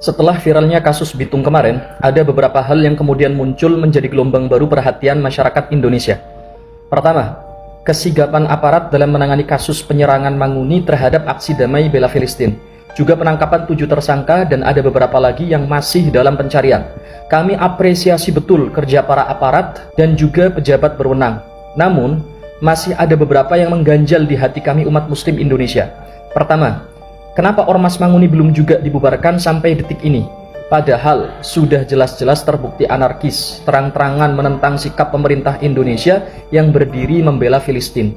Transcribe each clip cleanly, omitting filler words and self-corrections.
Setelah viralnya kasus Bitung kemarin, ada beberapa hal yang kemudian muncul menjadi gelombang baru perhatian masyarakat Indonesia. Pertama, kesigapan aparat dalam menangani kasus penyerangan Manguni terhadap aksi damai bela Filistin. Juga penangkapan 7 tersangka dan ada beberapa lagi yang masih dalam pencarian. Kami apresiasi betul kerja para aparat dan juga pejabat berwenang. Namun, masih ada beberapa yang mengganjal di hati kami umat muslim Indonesia. Pertama, kenapa Ormas Manguni belum juga dibubarkan sampai detik ini? Padahal sudah jelas-jelas terbukti anarkis, terang-terangan menentang sikap pemerintah Indonesia yang berdiri membela Filistin.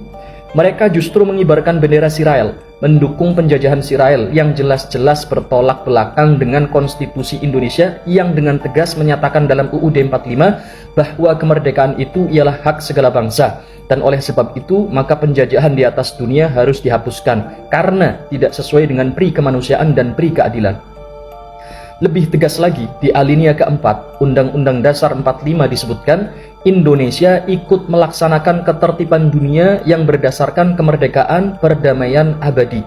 Mereka justru mengibarkan bendera Israel, mendukung penjajahan Israel yang jelas-jelas bertolak belakang dengan konstitusi Indonesia yang dengan tegas menyatakan dalam UUD 45 bahwa kemerdekaan itu ialah hak segala bangsa. Dan oleh sebab itu, maka penjajahan di atas dunia harus dihapuskan karena tidak sesuai dengan pri kemanusiaan dan pri keadilan. Lebih tegas lagi, di alinea keempat, Undang-Undang Dasar 45 disebutkan, Indonesia ikut melaksanakan ketertiban dunia yang berdasarkan kemerdekaan, perdamaian abadi.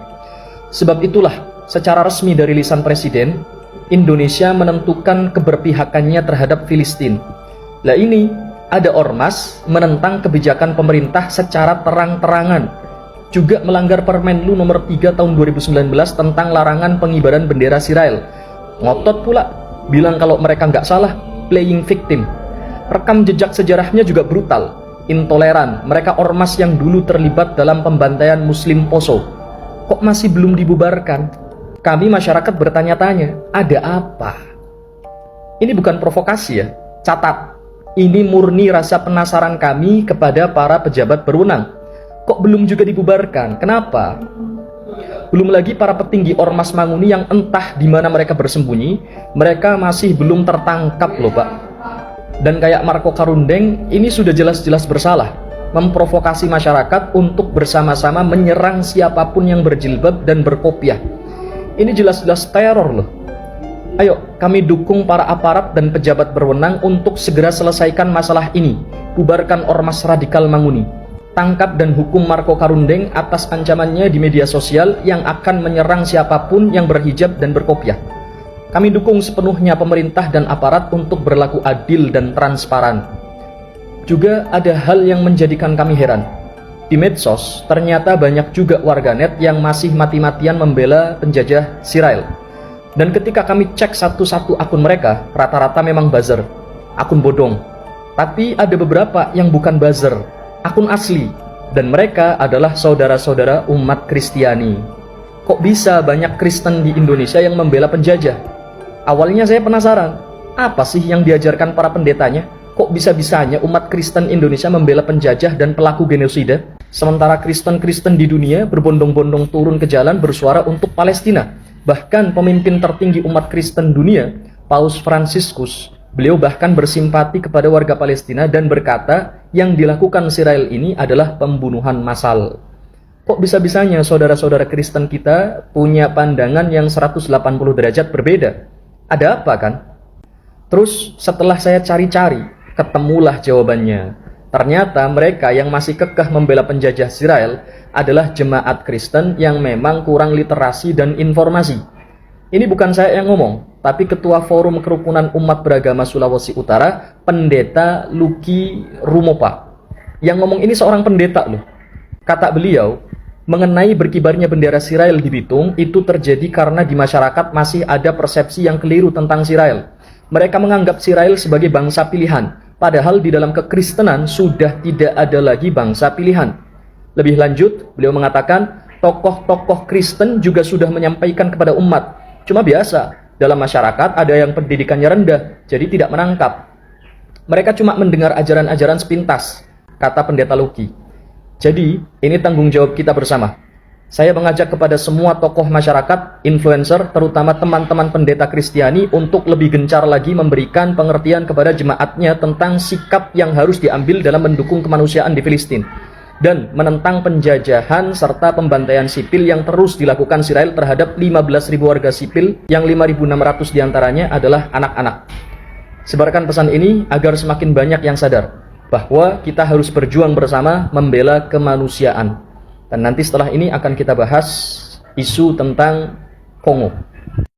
Sebab itulah, secara resmi dari lisan Presiden, Indonesia menentukan keberpihakannya terhadap Filistin. Lah ini, ada ormas menentang kebijakan pemerintah secara terang-terangan, juga melanggar Permenlu nomor 3 tahun 2019 tentang larangan pengibaran bendera Israel. Ngotot pula, bilang kalau mereka nggak salah, playing victim. Rekam jejak sejarahnya juga brutal, intoleran. Mereka ormas yang dulu terlibat dalam pembantaian Muslim Poso. Kok masih belum dibubarkan? Kami masyarakat bertanya-tanya, ada apa? Ini bukan provokasi ya, catat. Ini murni rasa penasaran kami kepada para pejabat berwenang. Kok belum juga dibubarkan? Kenapa? Belum lagi para petinggi Ormas Manguni yang entah di mana mereka bersembunyi, mereka masih belum tertangkap loh Pak. Dan kayak Marco Karundeng, ini sudah jelas-jelas bersalah, memprovokasi masyarakat untuk bersama-sama menyerang siapapun yang berjilbab dan berkopiah. Ini jelas-jelas teror loh. Ayo, kami dukung para aparat dan pejabat berwenang untuk segera selesaikan masalah ini. Bubarkan Ormas Radikal Manguni. Tangkap dan hukum Marco Karundeng atas ancamannya di media sosial yang akan menyerang siapapun yang berhijab dan berkopiah. Kami dukung sepenuhnya pemerintah dan aparat untuk berlaku adil dan transparan. Juga ada hal yang menjadikan kami heran. Di medsos, ternyata banyak juga warganet yang masih mati-matian membela penjajah Israel. Dan ketika kami cek satu-satu akun mereka, rata-rata memang buzzer, akun bodong. Tapi ada beberapa yang bukan buzzer, akun asli, dan mereka adalah saudara-saudara umat Kristiani. Kok bisa banyak Kristen di Indonesia yang membela penjajah? Awalnya saya penasaran, apa sih yang diajarkan para pendetanya? Kok bisa-bisanya umat Kristen Indonesia membela penjajah dan pelaku genosida? Sementara Kristen-Kristen di dunia berbondong-bondong turun ke jalan bersuara untuk Palestina. Bahkan pemimpin tertinggi umat Kristen dunia, Paus Fransiskus, beliau bahkan bersimpati kepada warga Palestina dan berkata yang dilakukan Israel ini adalah pembunuhan massal. Kok bisa-bisanya saudara-saudara Kristen kita punya pandangan yang 180 derajat berbeda? Ada apa kan? Terus setelah saya cari-cari, ketemulah jawabannya. Ternyata mereka yang masih kekeh membela penjajah Israel adalah jemaat Kristen yang memang kurang literasi dan informasi. Ini bukan saya yang ngomong, tapi Ketua Forum Kerukunan Umat Beragama Sulawesi Utara, Pendeta Lucky Rumopa. Yang ngomong ini seorang pendeta loh. Kata beliau, mengenai berkibarnya bendera Israel di Bitung, itu terjadi karena di masyarakat masih ada persepsi yang keliru tentang Israel. Mereka menganggap Israel sebagai bangsa pilihan, padahal di dalam kekristenan sudah tidak ada lagi bangsa pilihan. Lebih lanjut, beliau mengatakan, tokoh-tokoh Kristen juga sudah menyampaikan kepada umat, cuma biasa, dalam masyarakat ada yang pendidikannya rendah, jadi tidak menangkap. Mereka cuma mendengar ajaran-ajaran sepintas, kata Pendeta Lucky. Jadi, ini tanggung jawab kita bersama. Saya mengajak kepada semua tokoh masyarakat, influencer, terutama teman-teman pendeta Kristiani untuk lebih gencar lagi memberikan pengertian kepada jemaatnya tentang sikap yang harus diambil dalam mendukung kemanusiaan di Filistin dan menentang penjajahan serta pembantaian sipil yang terus dilakukan Israel terhadap 15.000 warga sipil yang 5.600 diantaranya adalah anak-anak. Sebarkan pesan ini agar semakin banyak yang sadar bahwa kita harus berjuang bersama membela kemanusiaan. Dan nanti setelah ini akan kita bahas isu tentang Kongo.